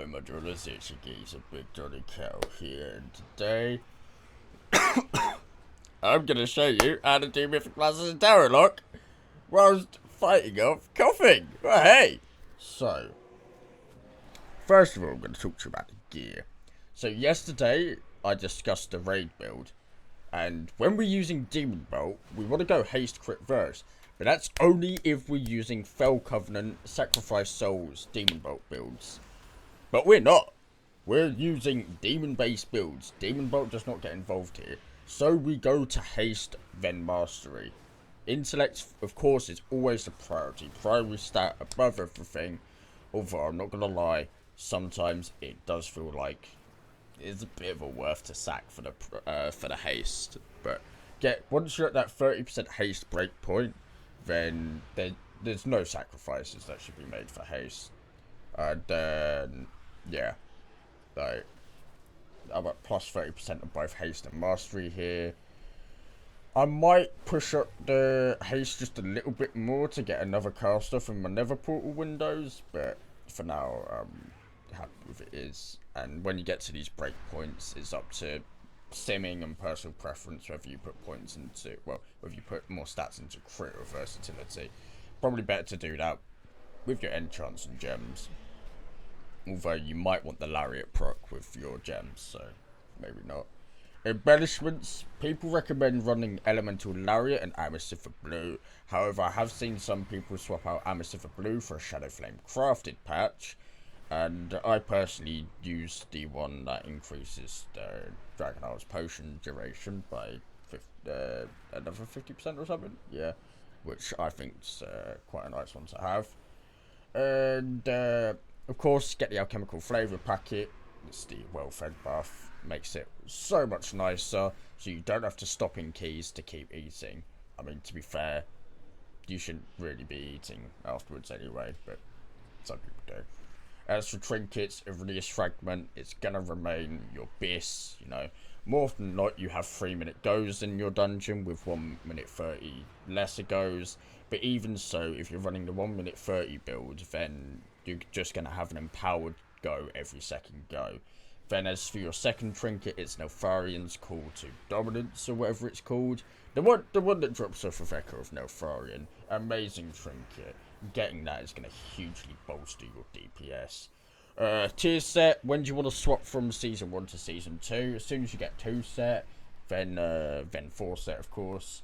my drillas, it's your geezer, Big Johnny Cow here, and today I'm gonna show you how to do Mythic classes in Tower Lock whilst fighting off coughing. Well, hey! So, first of all, I'm gonna talk to you about the gear. So, yesterday I discussed the raid build, and when we're using Demon Bolt, we want to go Haste Crit Verse, but that's only if we're using Fell Covenant, Sacrifice Souls, Demon Bolt builds. But we're not. We're using demon-based builds. Demon Bolt does not get involved here. So we go to Haste, then Mastery. Intellect, of course, is always the priority. Primary stat above everything. Although, I'm not going to lie, sometimes it does feel like it's a bit of a worth to sack for the Haste. But once you're at that 30% Haste breakpoint, then there's no sacrifices that should be made for Haste. And then, yeah, like, I'm at plus 30% of both Haste and Mastery here. I might push up the Haste just a little bit more to get another caster from my Nether portal windows, but for now, I'm happy with it is. And when you get to these breakpoints, it's up to simming and personal preference whether you put points into, well, whether you put more stats into crit or versatility. Probably better to do that with your enchants and gems. Although you might want the Lariat proc with your gems, so maybe not. Embellishments. People recommend running Elemental Lariat and Amethysther Blue. However, I have seen some people swap out Amethysther Blue for a Shadow Flame Crafted patch. And I personally use the one that increases the Dragon Hour's potion duration by another 50% or something. Yeah, which I think is quite a nice one to have. And of course, get the alchemical flavour packet. It's the well-fed buff. Makes it so much nicer, so you don't have to stop in keys to keep eating. I mean, to be fair, you shouldn't really be eating afterwards anyway, but some people do. As for trinkets, a release fragment, it's gonna remain your bis, you know. More often than not, you have 3-minute goes in your dungeon with 1 minute 30 lesser goes. But even so, if you're running the 1 minute 30 build, then you're just gonna have an empowered go every second go. Then as for your second trinket, it's Neltharian's Call to Dominance, or whatever it's called. The one that drops off of Echo of Neltharian. Amazing trinket. Getting that is going to hugely bolster your DPS. Tier set, when do you want to swap from Season 1 to Season 2? As soon as you get 2 set, then 4 set, of course.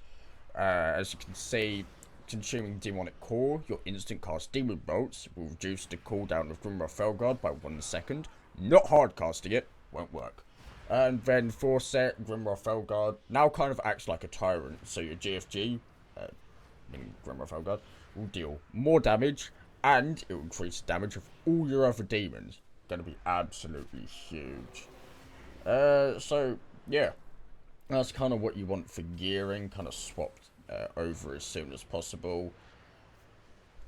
As you can see, consuming Demonic Core, your instant cast Demon Bolts will reduce the cooldown of Grimroth Felguard by 1 second. Not hard casting it, won't work. And then 4 set, Grimroth Felguard now kind of acts like a tyrant, so your GFG, meaning Grimroth Felguard, will deal more damage, and it will increase the damage of all your other demons. Gonna be absolutely huge. So, yeah. That's kind of what you want for gearing, kind of swapped over as soon as possible.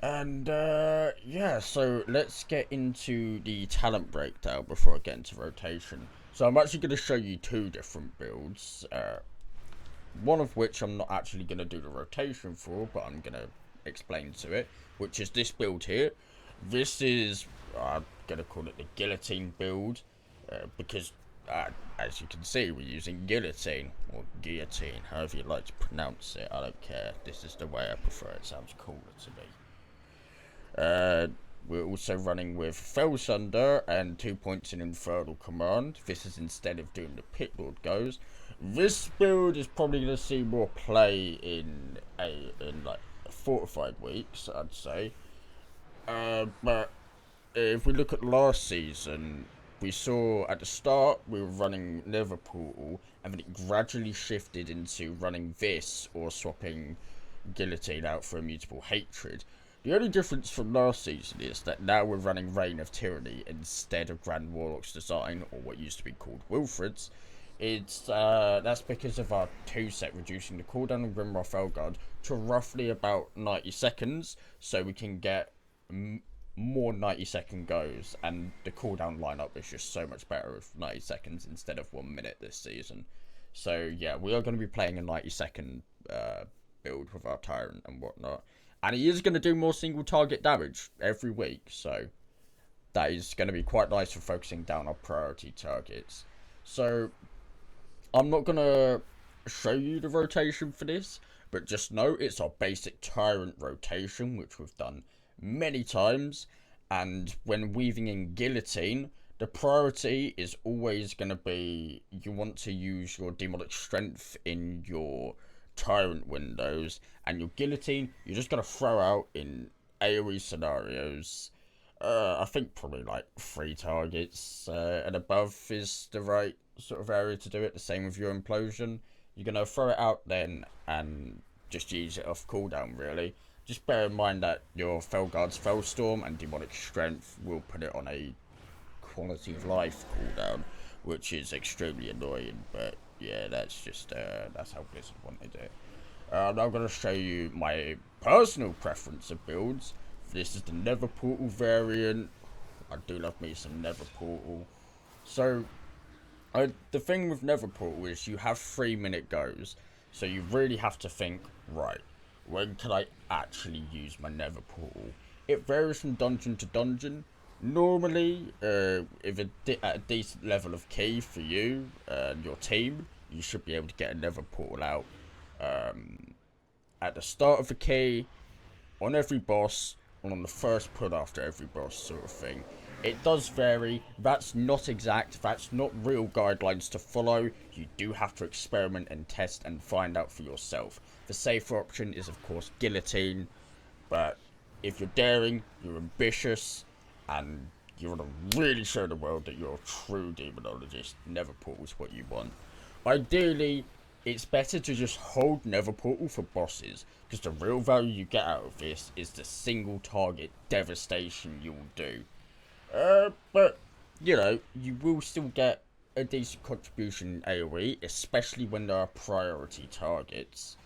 And, yeah, so let's get into the talent breakdown before I get into rotation. So I'm actually going to show you 2 different builds, one of which I'm not actually going to do the rotation for, but I'm going to explain to it, which is this build here. This is, I'm going to call it the Guillotine build, because, as you can see, we're using Guillotine, or Guillotine, however you like to pronounce it. I don't care. This is the way I prefer it. Sounds cooler to me. We're also running with Fellsunder and 2 points in Infernal Command. This is instead of doing the Pit Lord goes. This build is probably going to see more play in like 4 to 5 weeks, I'd say. But if we look at last season, we saw at the start we were running Nether Portal, and then it gradually shifted into running this or swapping Guillotine out for Immutable Hatred. The only difference from last season is that now we're running Reign of Tyranny instead of Grand Warlock's Design, or what used to be called Wilfred's. That's because of our 2 set reducing the cooldown on Grimroth Felguard to roughly about 90 seconds, so we can get more 90-second goes, and the cooldown lineup is just so much better with 90 seconds instead of 1 minute this season. So yeah, we are going to be playing a 90-second build with our Tyrant and whatnot. And he is going to do more single target damage every week, so that is going to be quite nice for focusing down our priority targets. So I'm not going to show you the rotation for this, but just know it's our basic tyrant rotation, which we've done many times. And when weaving in Guillotine, the priority is always going to be, you want to use your demonic strength in your tyrant windows, and your Guillotine you're just going to throw out in AoE scenarios. I think probably like 3 targets and above is the right sort of area to do it. The same with your implosion. You're going to throw it out then and just use it off cooldown, really. Just bear in mind that your Felguard's Fellstorm and Demonic Strength will put it on a quality of life cooldown, which is extremely annoying, but yeah, that's just, that's how Blizzard wanted it. I'm going to show you my personal preference of builds. This is the Nether Portal variant. I do love me some Nether Portal. So, the thing with Nether Portal is you have 3-minute goes. So you really have to think, right, when can I actually use my Nether Portal? It varies from dungeon to dungeon. Normally, if at a decent level of key for you and your team, you should be able to get a Nether Portal out at the start of the key, on every boss, and on the first put after every boss, sort of thing. It does vary. That's not exact. That's not real guidelines to follow. You do have to experiment and test and find out for yourself. The safer option is, of course, Guillotine. But if you're daring, you're ambitious, and you want to really show the world that you're a true demonologist, Nether Portal is what you want. Ideally, it's better to just hold Nether Portal for bosses, because the real value you get out of this is the single target devastation you'll do. But, you know, you will still get a decent contribution in AoE, especially when there are priority targets.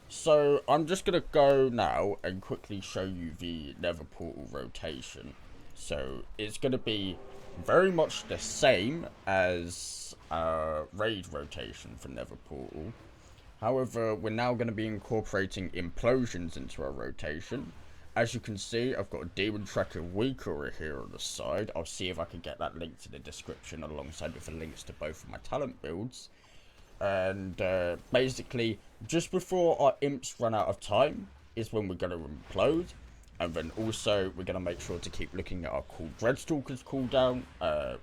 So, I'm just going to go now and quickly show you the Nether Portal rotation. So, it's going to be very much the same as raid rotation for Nether Portal. However, we're now going to be incorporating implosions into our rotation. As you can see, I've got a Demon Tracker Weaker here on the side. I'll see if I can get that linked in the description alongside with the links to both of my talent builds. And basically, just before our imps run out of time is when we're going to implode. And then also, we're going to make sure to keep looking at our cool Dreadstalker's cooldown.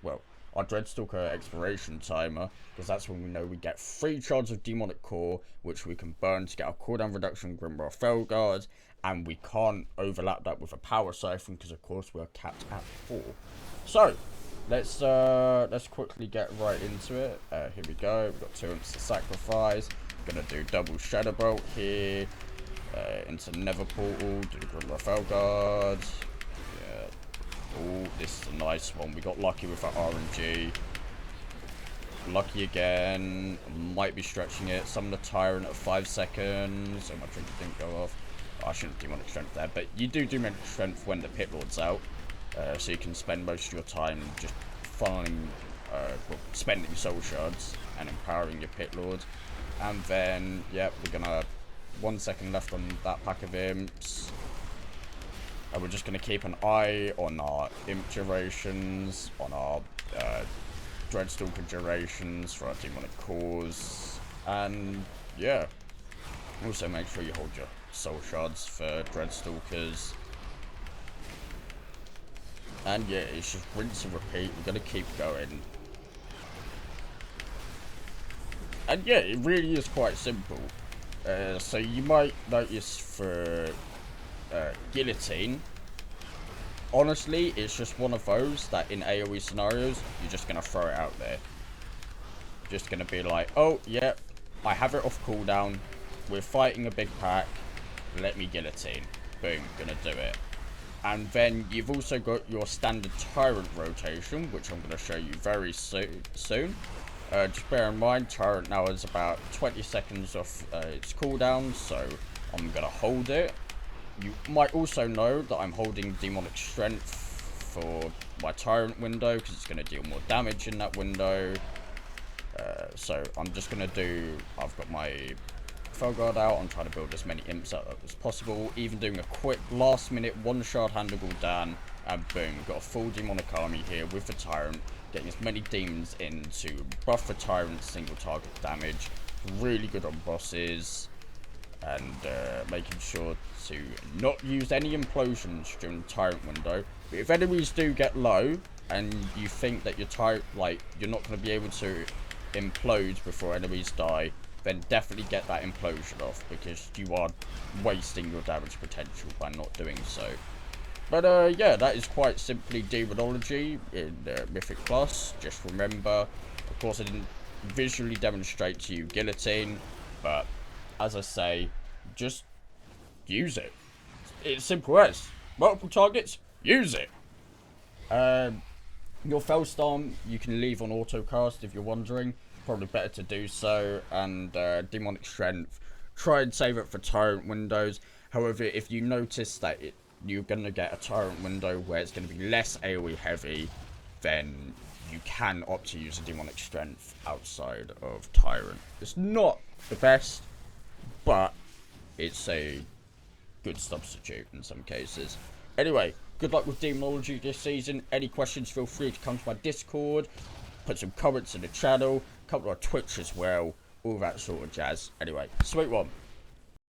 Well, our Dreadstalker expiration timer, because that's when we know we get 3 shards of Demonic Core, which we can burn to get our cooldown reduction Grimoire Felguard, and we can't overlap that with a Power Siphon, because of course we're capped at 4. So, let's quickly get right into it. Here we go, we've got 2 imps to sacrifice, gonna do double Shadow Bolt here, into Nether Portal, do the Grimoire Felguard. Oh, this is a nice one. We got lucky with our RNG. Lucky again. Might be stretching it. Summon the Tyrant at 5 seconds. Oh, my drink didn't go off. Oh, I shouldn't do Demonic Strength there. But you do Demonic Strength when the Pit Lord's out. So you can spend most of your time just funneling, well, spending Soul Shards and empowering your Pit Lord. And then, yeah, we're gonna... 1 second left on that pack of imps. And we're just going to keep an eye on our imp durations, on our Dreadstalker durations for our demonic cores, and yeah, also make sure you hold your soul shards for Dreadstalkers. And yeah, it's just rinse and repeat. We're going to keep going. And yeah, it really is quite simple. So you might notice for Guillotine, honestly, it's just one of those that in AoE scenarios, you're just going to throw it out there. Just going to be like, oh, yeah, I have it off cooldown, we're fighting a big pack, let me Guillotine. Boom, going to do it. And then you've also got your standard Tyrant rotation, which I'm going to show you very soon. Just bear in mind, Tyrant now is about 20 seconds off its cooldown, so I'm going to hold it. You might also know that I'm holding Demonic Strength for my Tyrant window, because it's going to deal more damage in that window. So I'm just going to do... I've got my Felguard out. I'm trying to build as many imps out as possible. Even doing a quick last minute 1 shard Hand of Gul'dan and boom, we've got a full demonic army here with the Tyrant, getting as many demons in to buff the Tyrant's single target damage, really good on bosses, and making sure to not use any implosions during the Tyrant window. But if enemies do get low, and you think that you're you're not going to be able to implode before enemies die, then definitely get that implosion off, because you are wasting your damage potential by not doing so. But yeah, that is quite simply Demonology in Mythic Plus. Just remember, of course I didn't visually demonstrate to you Guillotine, but as I say, just use it. It's simple as multiple targets, use it. Your Fellstorm you can leave on autocast if you're wondering. Probably better to do so. And Demonic Strength, try and save it for Tyrant windows. However, if you notice that you're going to get a Tyrant window where it's going to be less AoE heavy, then you can opt to use a Demonic Strength outside of Tyrant. It's not the best, but it's a good substitute in some cases. Anyway, good luck with Demonology this season. Any questions, feel free to come to my Discord, put some comments in the channel, come to our Twitch as well, all that sort of jazz. Anyway, sweet one.